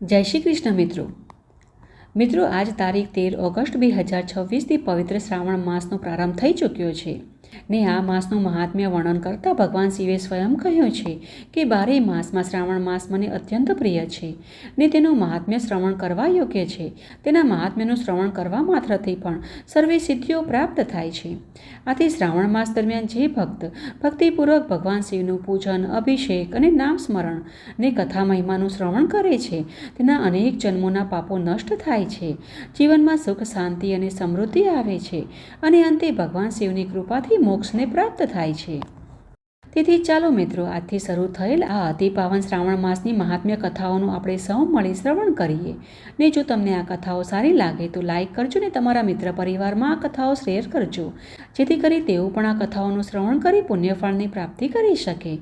જય શ્રી કૃષ્ણ મિત્રો આજ તારીખ 13 ઓગસ્ટ 2026થી પવિત્ર શ્રાવણ માસનો પ્રારંભ થઈ ચૂક્યો છે ને આ માસનું મહાત્મ્ય વર્ણન કરતાં ભગવાન શિવે સ્વયં કહ્યું છે કે 12 માસમાં શ્રાવણ માસ મને અત્યંત પ્રિય છે ને તેનું મહાત્મ્ય શ્રવણ કરવા યોગ્ય છે. તેના મહાત્મ્યનું શ્રવણ કરવા માત્રથી પણ સર્વે સિદ્ધિઓ પ્રાપ્ત થાય છે. આથી શ્રાવણ માસ દરમિયાન જે ભક્ત ભક્તિપૂર્વક ભગવાન શિવનું પૂજન, અભિષેક અને નામ સ્મરણ ને કથા મહિમાનું શ્રવણ કરે છે તેના અનેક જન્મોના પાપો નષ્ટ થાય છે, જીવનમાં સુખ, શાંતિ અને સમૃદ્ધિ આવે છે અને અંતે ભગવાન શિવની કૃપાથી મોક્ષને પ્રાપ્ત થાય છે. તેથી ચાલો મિત્રો, આજથી શરૂ થયેલ આ અતિ પાવન શ્રાવણ માસની મહાત્મ્ય કથાઓનું આપણે સૌ મળી શ્રવણ કરીએ. ને જો તમને આ કથાઓ સારી લાગે તો લાઈક કરજો ને તમારા મિત્ર પરિવારમાં આ કથાઓ શેર કરજો, જેથી કરી તેઓ પણ આ કથાઓનું શ્રવણ કરી પુણ્યફળની પ્રાપ્તિ કરી શકે.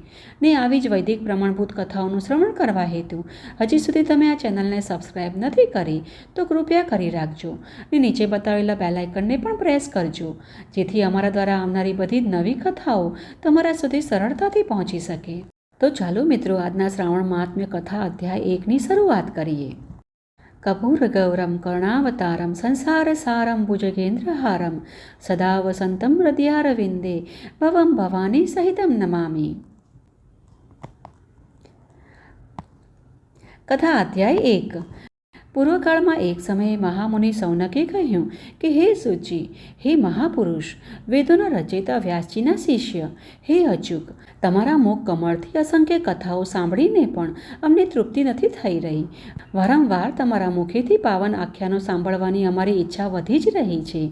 ને આવી જ વૈદિક પ્રમાણભૂત કથાઓનું શ્રવણ કરવા હેતુ હજી સુધી તમે આ ચેનલને સબસ્ક્રાઈબ નથી કરી તો કૃપયા કરી રાખજો ને નીચે બતાવેલા બેલ આઇકનને પણ પ્રેસ કરજો, જેથી અમારા દ્વારા આવનારી બધી જ નવી કથાઓ તમારા સુધી સરળતાથી પહોંચી શકે. તો ચાલો મિત્રો, આજના શ્રાવણ મહાત્મ્ય કથા અધ્યાય 1ની શરૂઆત કરીએ. કપૂર ગૌરમ કર્ણાવતારમ સંસાર સારમ ભુજગેન્દ્રહારમ સદા વસંતમ હૃદયારવિંદે ભવમ ભવાની સહિતમ નમામિ. કથા અધ્યાય 1. પૂર્વકાળમાં એક સમયે મહામુનિ સૌનકે કહ્યું કે હે સૂચિ, હે મહાપુરુષ, વેદોના રચયિતા વ્યાસજીના શિષ્ય, હે અચૂક, તમારા મુખ કમળથી અસંખ્ય કથાઓ સાંભળીને પણ અમને તૃપ્તિ નથી થઈ રહી. વારંવાર તમારા મુખેથી પાવન આખ્યાનો સાંભળવાની અમારી ઈચ્છા વધી જ રહી છે.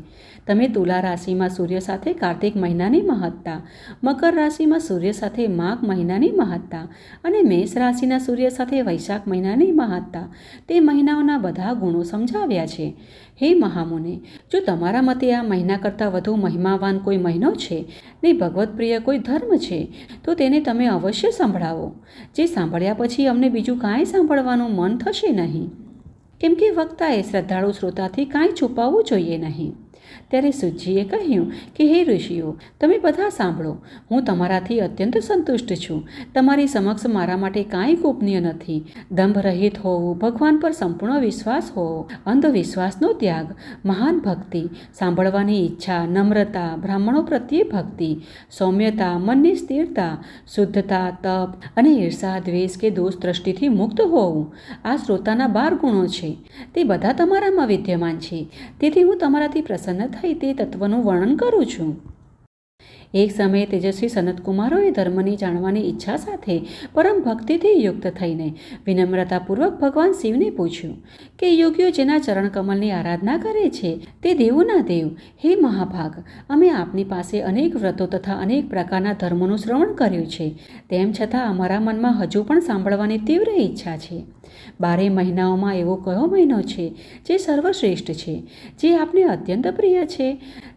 તમે તુલા રાશિમાં સૂર્ય સાથે કાર્તિક મહિનાની મહત્તા, મકર રાશિમાં સૂર્ય સાથે માઘ મહિનાની મહત્તા અને મેષ રાશિના સૂર્ય સાથે વૈશાખ મહિનાની મહત્તા, તે મહિનાઓના બધા ગુણો સમજાવ્યા છે. હે મહામુને, જો તમારા મતે આ મહિના કરતાં વધુ મહિમાવાન કોઈ મહિનો છે ને ભગવત પ્રિય કોઈ ધર્મ છે તો તેને તમે અવશ્ય સંભળાવો. જે સાંભળ્યા પછી અમને બીજું કાંઈ સાંભળવાનું મન થશે નહીં, કેમ કે વક્તાએ શ્રદ્ધાળુ શ્રોતાથી કાંઈ છુપાવવું જોઈએ નહીં. ત્યારે સુજીએ કહ્યું કે હે ઋષિઓ, તમે બધા સાંભળો. હું તમારાથી અત્યંત સંતુષ્ટ છું. તમારી સમક્ષ મારા માટે કાંઈ ગોપનીય નથી. દંભ રહિત હોવું, ભગવાન પર સંપૂર્ણ વિશ્વાસ હોવો, અંધવિશ્વાસનો ત્યાગ, મહાન ભક્તિ, સાંભળવાની ઈચ્છા, નમ્રતા, બ્રાહ્મણો પ્રત્યે ભક્તિ, સૌમ્યતા, મનની સ્થિરતા, શુદ્ધતા, તપ અને ઈર્ષા, દ્વેષ કે દોષ દ્રષ્ટિથી મુક્ત હોવું, આ શ્રોતાના 12 ગુણો છે. તે બધા તમારામાં વિદ્યમાન છે. તેથી હું તમારાથી પ્રસન્ન થઈ તે તત્વનું વર્ણન કરું છું. એક સમયે તેજસ્વી સનતકુમારોએ ધર્મની જાણવાની ઈચ્છા સાથે પરમ ભક્તિથી યુક્ત થઈને વિનમ્રતાપૂર્વક ભગવાન શિવને પૂછ્યું કે યોગીઓ જેના ચરણકમલની આરાધના કરે છે તે દેવોના દેવ, હે મહાભાગ, અમે આપની પાસે અનેક વ્રતો તથા અનેક પ્રકારના ધર્મોનું શ્રવણ કર્યું છે. તેમ છતાં અમારા મનમાં હજુ પણ સાંભળવાની તીવ્ર ઈચ્છા છે. 12 મહિનાઓમાં એવો કયો મહિનો છે જે સર્વશ્રેષ્ઠ છે, જે આપને અત્યંત પ્રિય છે,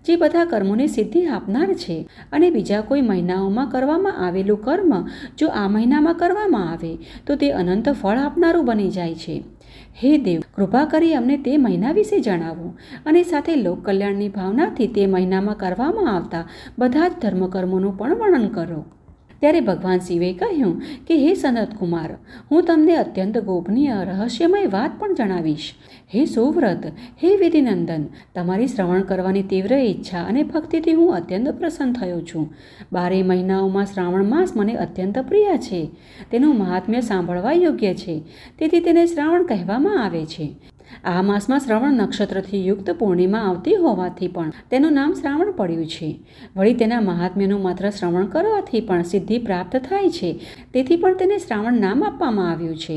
જે બધા કર્મોની સિદ્ધિ આપનાર છે, અને બીજા કોઈ મહિનાઓમાં કરવામાં આવેલું કર્મ જો આ મહિનામાં કરવામાં આવે તો તે અનંત ફળ આપનારું બની જાય છે. હે દેવ, કૃપા કરી અમને તે મહિના વિશે જણાવો અને સાથે લોક કલ્યાણની ભાવનાથી તે મહિનામાં કરવામાં આવતા બધા જ ધર્મકર્મોનું પણ વર્ણન કરો. ત્યારે ભગવાન શિવે કહ્યું કે હે સનતકુમાર, હું તમને અત્યંત ગોપનીય રહસ્યમય વાત પણ જણાવીશ. હે સુવ્રત, હે વિધિનંદન, તમારી શ્રવણ કરવાની તીવ્ર ઈચ્છા અને ભક્તિથી હું અત્યંત પ્રસન્ન થયો છું. 12 મહિનાઓમાં શ્રાવણ માસ મને અત્યંત પ્રિય છે. તેનું મહાત્મ્ય સાંભળવા યોગ્ય છે, તેથી તેને શ્રાવણ કહેવામાં આવે છે. આ માસમાં શ્રવણ નક્ષત્રથી યુક્ત પૂર્ણિમા આવતી હોવાથી પણ તેનું નામ શ્રાવણ પડ્યું છે. વળી તેના મહાત્મ્યનું માત્ર શ્રવણ કરવાથી પણ સિદ્ધિ પ્રાપ્ત થાય છે, તેથી પણ તેને શ્રાવણ નામ આપવામાં આવ્યું છે.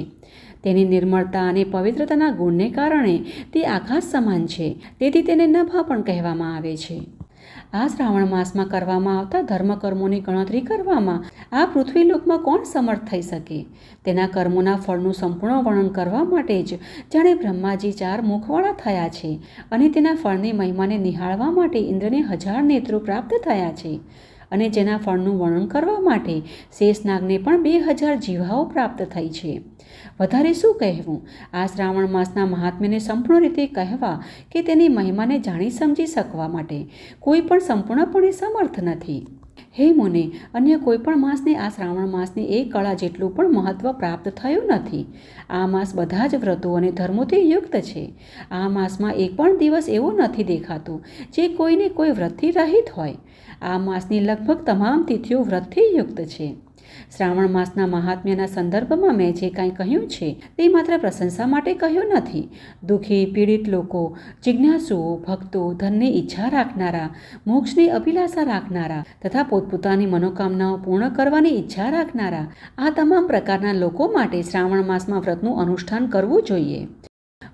તેની નિર્મળતા અને પવિત્રતાના ગુણને કારણે તે આકાશ સમાન છે, તેથી તેને નભ પણ કહેવામાં આવે છે. આ શ્રાવણ માસમાં કરવામાં આવતા ધર્મકર્મોની ગણતરી કરવામાં આ પૃથ્વીલોકમાં કોણ સમર્થ થઈ શકે? તેના કર્મોના ફળનું સંપૂર્ણ વર્ણન કરવા માટે જ જાણે બ્રહ્માજી 4 મુખવાળા થયા છે અને તેના ફળની મહિમાને નિહાળવા માટે ઇન્દ્રને 1000 નેત્રો પ્રાપ્ત થયા છે અને જેના ફળનું વર્ણન કરવા માટે શેષનાગને પણ 2000 જીવાઓ પ્રાપ્ત થઈ છે. વધારે શું કહેવું? આ શ્રાવણ માસના મહાત્મ્યને સંપૂર્ણ રીતે કહેવા કે તેની મહિમાને જાણી સમજી શકવા માટે કોઈ પણ સંપૂર્ણપણે સમર્થ નથી. હે મુને, અન્ય કોઈ પણ માસને આ શ્રાવણ માસની એક કળા જેટલું પણ મહત્ત્વ પ્રાપ્ત થયું નથી. આ માસ બધા જ વ્રતો અને ધર્મોથી યુક્ત છે. આ માસમાં એક પણ દિવસ એવો નથી દેખાતો જે કોઈને કોઈ વ્રતથી રહિત હોય. આ માસની લગભગ તમામ તિથિઓ વ્રતથી યુક્ત છે. શ્રાવણ માસના મહાત્મ્યના સંદર્ભમાં મેં જે કાંઈ કહ્યું છે તે માત્ર પ્રશંસા માટે કહ્યું નથી. દુઃખી પીડિત લોકો, જિજ્ઞાસુઓ, ભક્તો, ધનની ઈચ્છા રાખનારા, મોક્ષની અભિલાષા રાખનારા તથા પોતપોતાની મનોકામનાઓ પૂર્ણ કરવાની ઈચ્છા રાખનારા, આ તમામ પ્રકારના લોકો માટે શ્રાવણ માસમાં વ્રતનું અનુષ્ઠાન કરવું જોઈએ.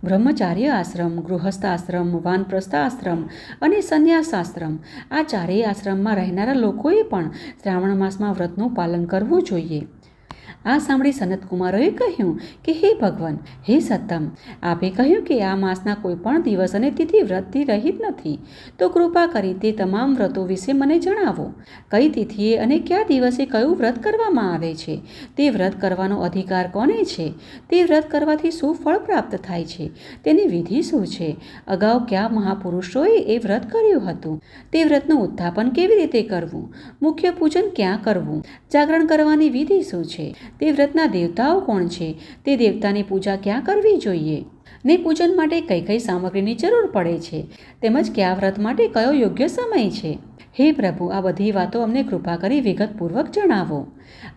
બ્રહ્મચાર્ય આશ્રમ, ગૃહસ્થ આશ્રમ, વાનપ્રસ્થ આશ્રમ અને સંન્યાસ આશ્રમ, આ ચારેય આશ્રમમાં રહેનારા લોકોએ પણ શ્રાવણ માસમાં વ્રતનું પાલન કરવું જોઈએ. આ સાંભળી સનતકુમારોએ કહ્યું કે હે ભગવાન, હે સત્તમ, આપે કહ્યું કે આ માસના કોઈ પણ દિવસ અને તિથિ વ્રતથી રહિત નથી. તો કૃપા કરી તે તમામ વ્રતો વિશે મને જણાવો. કઈ તિથિએ અને કયા દિવસે કયું વ્રત કરવામાં આવે છે? તે વ્રત કરવાનો અધિકાર કોને છે? તે વ્રત કરવાથી શું ફળ પ્રાપ્ત થાય છે? તેની વિધિ શું છે? અગાઉ કયા મહાપુરુષોએ એ વ્રત કર્યું હતું? તે વ્રતનું ઉત્થાપન કેવી રીતે કરવું? મુખ્ય પૂજન ક્યાં કરવું? જાગરણ કરવાની વિધિ શું છે? તે વ્રતના દેવતાઓ કોણ છે? તે દેવતાની પૂજા ક્યાં કરવી જોઈએ? ને પૂજન માટે કઈ કઈ સામગ્રીની જરૂર પડે છે? તેમજ કયા વ્રત માટે કયો યોગ્ય સમય છે? હે પ્રભુ, આ બધી વાતો અમને કૃપા કરી વિગતપૂર્વક જણાવો.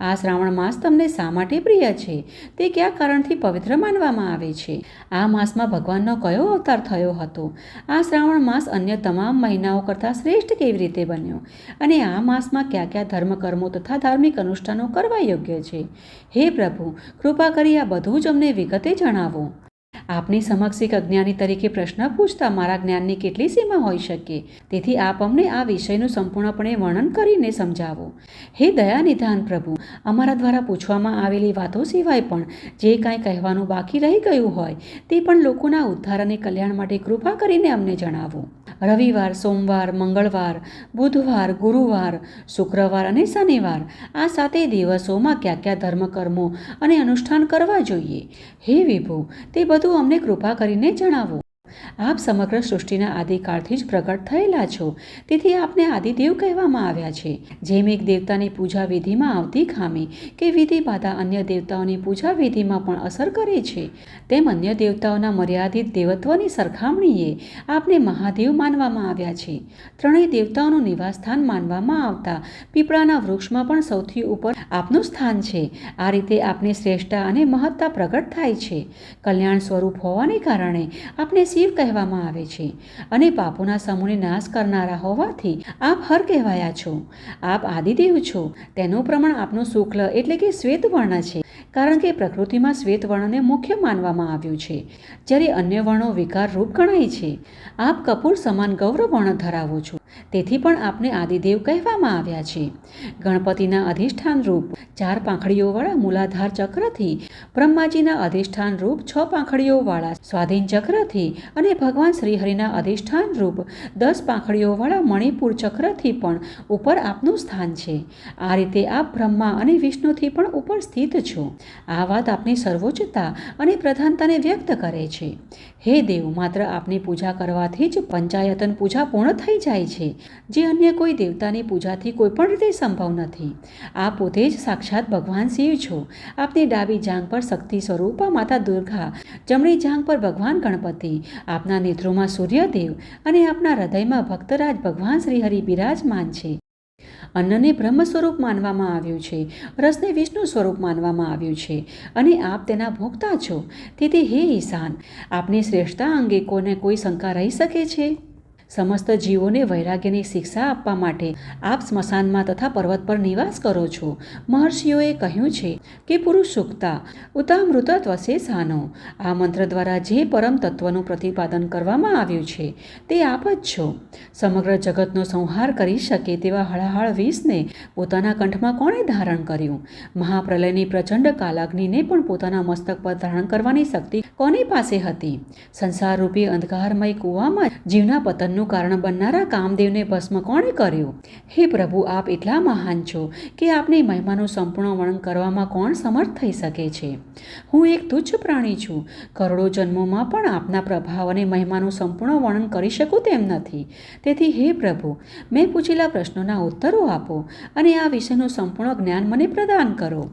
આ શ્રાવણ માસ તમને શા માટે પ્રિય છે? તે કયા કારણથી પવિત્ર માનવામાં આવે છે? આ માસમાં ભગવાનનો કયો અવતાર થયો હતો? આ શ્રાવણ માસ અન્ય તમામ મહિનાઓ કરતાં શ્રેષ્ઠ કેવી રીતે બન્યો? અને આ માસમાં કયા કયા ધર્મકર્મો તથા ધાર્મિક અનુષ્ઠાનો કરવા યોગ્ય છે? હે પ્રભુ, કૃપા કરી આ બધું જ અમને વિગતે જણાવો. આપની સમક્ષ એક અજ્ઞાની તરીકે પ્રશ્ન પૂછતા મારા જ્ઞાનની કેટલી સીમા હોઈ શકે? તેથી આપ અમને આ વિષયનું સંપૂર્ણપણે વર્ણન કરીને સમજાવો. હે દયાનિધાન પ્રભુ, અમારા દ્વારા પૂછવામાં આવેલી વાતો સિવાય પણ જે કાંઈ કહેવાનું બાકી રહી ગયું હોય તે પણ લોકોના ઉદ્ધાર અને કલ્યાણ માટે કૃપા કરીને અમને જણાવો. રવિવાર, સોમવાર, મંગળવાર, બુધવાર, ગુરુવાર, શુક્રવાર અને શનિવાર, આ 7 દિવસોમાં કયા કયા ધર્મકર્મો અને અનુષ્ઠાન કરવા જોઈએ? હે વિભુ, તે બધું અમને કૃપા કરીને જણાવો. આપ સમગ્ર સૃષ્ટિના આદિકાળથી જ પ્રગટ થયેલા છો, તેથી આપને આદિદેવ કહેવામાં આવ્યા છે. જેમ એક દેવતાની પૂજા વિધિમાં આવતી ખામી કે વિધિ બાધા અન્ય દેવતાઓની પૂજા વિધિમાં પણ અસર કરે છે, તેમ અન્ય દેવતાઓના મર્યાદિત દેવત્વની સરખામણીએ આપને મહાદેવ માનવામાં આવ્યા છે. ત્રણેય દેવતાઓનું નિવાસસ્થાન માનવામાં આવતા પીપળાના વૃક્ષમાં પણ સૌથી ઉપર આપનું સ્થાન છે. આ રીતે આપની શ્રેષ્ઠતા અને મહત્તા પ્રગટ થાય છે. કલ્યાણ સ્વરૂપ હોવાને કારણે આપને શિવ કહેવામાં આવે છે અને પાપોના સમૂહને નાશ કરનારા હોવાથી આપ હર કહેવાયા છો. આપ આદિદેવ છો. તેનું પ્રમાણ આપનું શુક્લ એટલે કે શ્વેત વર્ણ છે, કારણ કે પ્રકૃતિમાં શ્વેત વર્ણને મુખ્ય માનવામાં આવ્યું છે, જ્યારે અન્ય વર્ણો વિકાર રૂપ ગણાય છે. આપ કપૂર સમાન ગૌર વર્ણ ધરાવો છો, તેથી પણ આપને આદિદેવ કહેવામાં આવ્યા છે. ગણપતિના અધિષ્ઠાન રૂપ 4 પાંખડીઓવાળા મૂલાધાર ચક્રથી, બ્રહ્માજીના અધિષ્ઠાન રૂપ 6 પાંખડીઓવાળા સ્વાધીન ચક્રથી અને ભગવાન શ્રીહરિના અધિષ્ઠાન રૂપ 10 પાંખડીઓવાળા મણિપુર ચક્રથી પણ ઉપર આપનું સ્થાન છે. આ રીતે આપ બ્રહ્મા અને વિષ્ણુથી પણ ઉપર સ્થિત છો. આ વાત આપની સર્વોચ્ચતા અને પ્રધાનતાને વ્યક્ત કરે છે. હે દેવ, માત્ર આપની પૂજા કરવાથી જ પંચાયતન પૂજા પૂર્ણ થઈ જાય છે, જે અન્ય કોઈ દેવતાની પૂજાથી કોઈ પણ રીતે સંભવ નથી. આપ પોતે જ સાક્ષાત ભગવાન શિવ છો. આપની ડાબી જાંઘ પર શક્તિ સ્વરૂપા માતા દુર્ગા, જમણી જાંઘ પર ભગવાન ગણપતિ, આપના નેત્રોમાં સૂર્યદેવ અને આપના હૃદયમાં ભક્તરાજ ભગવાન શ્રીહરિ બિરાજમાન છે. અન્નને બ્રહ્મ સ્વરૂપ માનવામાં આવ્યું છે, રસને વિષ્ણુ સ્વરૂપ માનવામાં આવ્યું છે અને આપ તેના ભોગતા છો. તેથી હે ઈશાન, આપની શ્રેષ્ઠતા અંગે કોઈને કોઈ શંકા રહી શકે છે? સમસ્ત જીવોને વૈરાગ્યની શિક્ષા આપવા માટે આપ સ્મશાનમાં તથા પર્વત પર નિવાસ કરો છો. મહર્ષિઓએ કહ્યું છે કે પુરુષ સુક્તા ઉતામૃત ત્વશેષાનો. આ મંત્ર દ્વારા જે પરમ તત્વનું પ્રતિપાદન કરવામાં આવ્યું છે તે આપ જ છો. સમગ્ર જગતનો સંહાર કરી શકે તેવા હળાહળ વિષને પોતાના કંઠમાં કોણે ધારણ કર્યું? મહાપ્રલયની પ્રચંડ કાલાગ્નિને પણ પોતાના મસ્તક પર ધારણ કરવાની શક્તિ કોની પાસે હતી? સંસારરૂપી અંધકારમય કૂવામાં જીવના પતન જન્મનું કારણ બનનારા કામદેવને ભસ્મ કોણે કર્યો? હે પ્રભુ, આપ એટલા મહાન છો કે આપની મહિમાનું સંપૂર્ણ વર્ણન કરવામાં કોણ સમર્થ થઈ શકે છે? હું એક તુચ્છ પ્રાણી છું. કરોડો જન્મોમાં પણ આપના પ્રભાવ અને મહિમાનું સંપૂર્ણ વર્ણન કરી શકું તેમ નથી. તેથી હે પ્રભુ, મેં પૂછેલા પ્રશ્નોના ઉત્તરો આપો અને આ વિષયનું સંપૂર્ણ જ્ઞાન મને પ્રદાન કરો.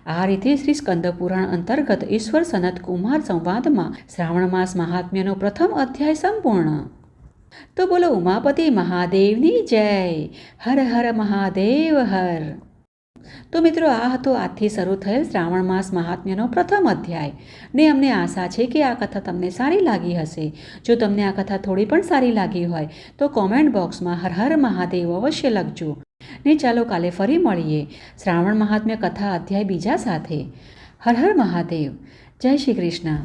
આ રીતે શ્રી સ્કંદ પુરાણ અંતર્ગત ઈશ્વર સનત કુમાર સંવાદમાં શ્રાવણ માસ મહાત્મ્યનો પ્રથમ અધ્યાય સંપૂર્ણ. તો બોલો ઉમાપતિ મહાદેવની જય. હર હર મહાદેવ હર. તો મિત્રો, આ હતો આજથી શરૂ થયેલ શ્રાવણ માસ મહાત્મ્યનો પ્રથમ અધ્યાય ને અમને આશા છે કે આ કથા તમને સારી લાગી હશે. જો તમને આ કથા થોડી પણ સારી લાગી હોય તો કોમેન્ટ બોક્સમાં હર હર મહાદેવ અવશ્ય લખજો. ને ચાલો કાલે ફરી મળીએ શ્રાવણ મહાત્મ્ય કથા અધ્યાય બીજા સાથે. હર હર મહાદેવ. જય શ્રી કૃષ્ણ.